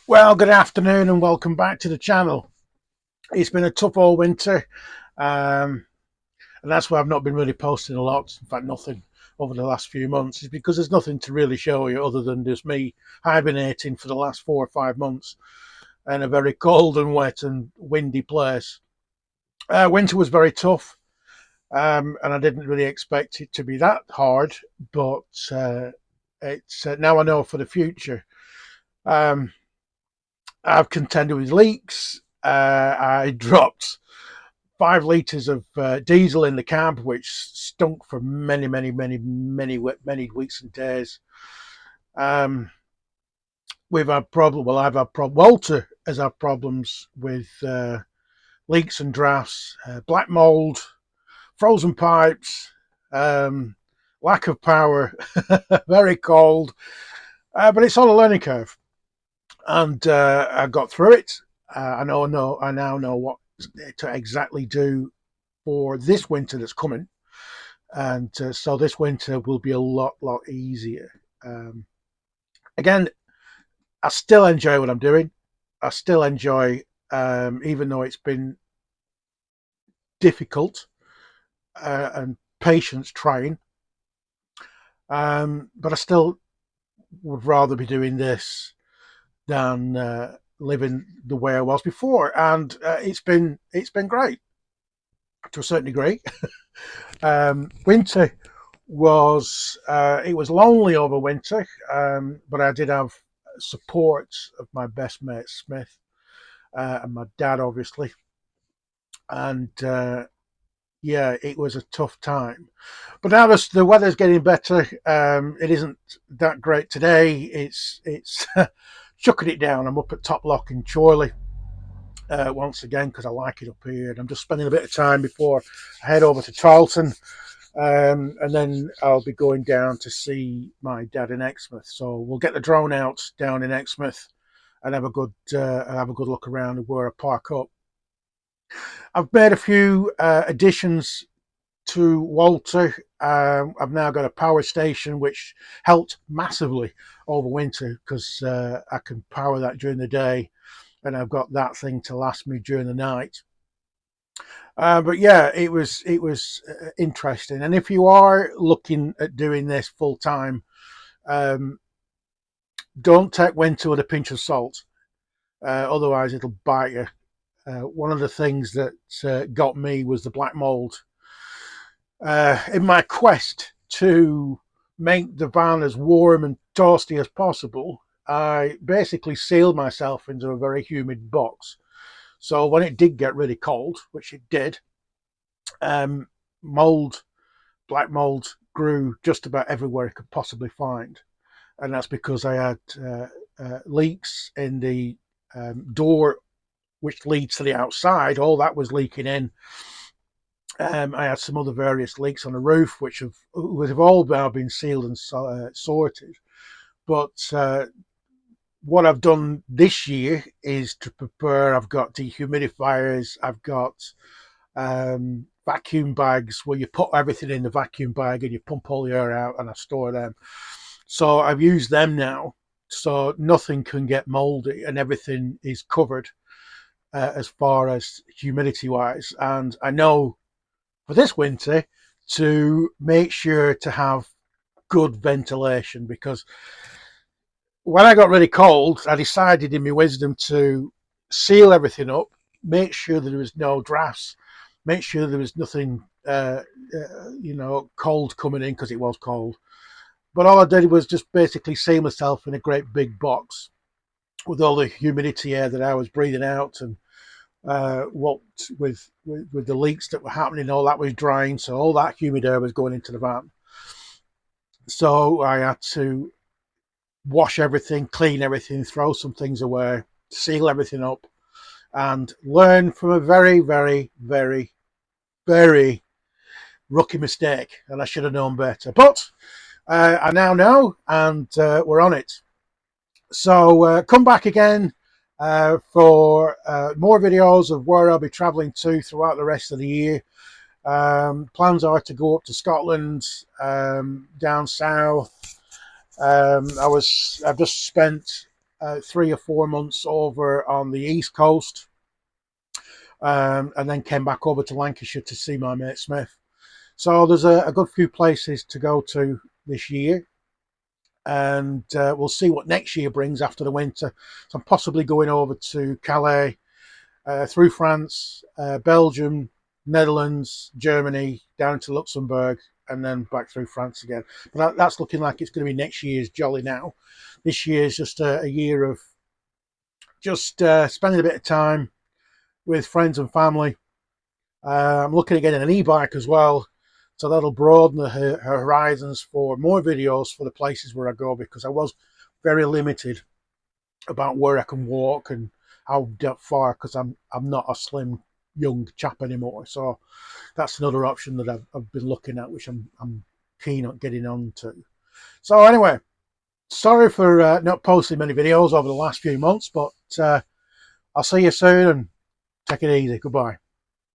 Well, good afternoon and welcome back to the channel. It's been a tough all winter, um, and that's why I've not been really posting a lot. In fact, nothing over the last few months is because there's nothing to really show you other than just me hibernating for the last 4 or 5 months in a very cold and wet and windy place. Winter was very tough, and I didn't really expect it to be that hard, but it's now I know for the future. Um, I've contended with leaks. I dropped 5 litres of diesel in the cab, which stunk for many weeks and days. Um, we've had problem. Well, I've had problem. Walter has had problems with leaks and drafts, black mold, frozen pipes, um, lack of power, very cold. But it's all a learning curve, and I got through it. I now know what to exactly do for this winter that's coming, and so this winter will be a lot easier. Um, Again, I still enjoy what I'm doing. I still enjoy, even though it's been difficult and patience trying. But I still would rather be doing this than living the way I was before, and it's been great to a certain degree. Winter was it was lonely over winter, but I did have support of my best mate Smith and my dad, obviously, and yeah, it was a tough time. But now the weather's getting better. It isn't that great today. It's chucking it down. I'm up at Top Lock in Chorley once again because I like it up here, and I'm just spending a bit of time before I head over to Tarleton. And then I'll be going down to see my dad in Exmouth. So we'll get the drone out down in Exmouth and have a good look around where I park up. I've made a few additions to Walter. I've now got a power station which helped massively over winter because I can power that during the day, and I've got that thing to last me during the night. But yeah, it was interesting. And if you are looking at doing this full time, um, don't take winter with a pinch of salt. Otherwise, it'll bite you. One of the things that got me was the black mold. In my quest to make the van as warm and toasty as possible, I basically sealed myself into a very humid box. So when it did get really cold, which it did, um, mold black mold grew just about everywhere it could possibly find, and that's because I had leaks in the door which leads to the outside. All that was leaking in. I had some other various leaks on the roof, which have all now been sealed and sorted. But what I've done this year is to prepare. I've got dehumidifiers. I've got vacuum bags where you put everything in the vacuum bag and you pump all the air out, and I store them. So I've used them now, so nothing can get moldy and everything is covered as far as humidity wise. And I know for this winter to make sure to have good ventilation, because when I got really cold, I decided in my wisdom to seal everything up, make sure that there was no drafts, make sure there was nothing, cold coming in because it was cold. But all I did was just basically seal myself in a great big box with all the humidity air that I was breathing out, and what with the leaks that were happening, all that was drying, so all that humid air was going into the van. So I had to wash everything, clean everything, throw some things away, seal everything up, and learn from a very rookie mistake. And I should have known better. But I now know, and we're on it. So come back again for more videos of where I'll be travelling to throughout the rest of the year. Plans are to go up to Scotland, down south. I've just spent 3 or 4 months over on the East Coast, and then came back over to Lancashire to see my mate Smith. So there's a good few places to go to this year, and we'll see what next year brings after the winter. So I'm possibly going over to Calais, through France, Belgium, Netherlands, Germany, down to Luxembourg, and then back through France again. But that's looking like it's going to be next year's jolly now. This year's just a year of just spending a bit of time with friends and family. I'm looking at getting an e-bike as well, so that'll broaden the horizons for more videos for the places where I go, because I was very limited about where I can walk and how far, because I'm not a slim young chap anymore. So that's another option that I've been looking at, which I'm keen on getting on to. So anyway, sorry for not posting many videos over the last few months, but I'll see you soon, and take it easy. Goodbye.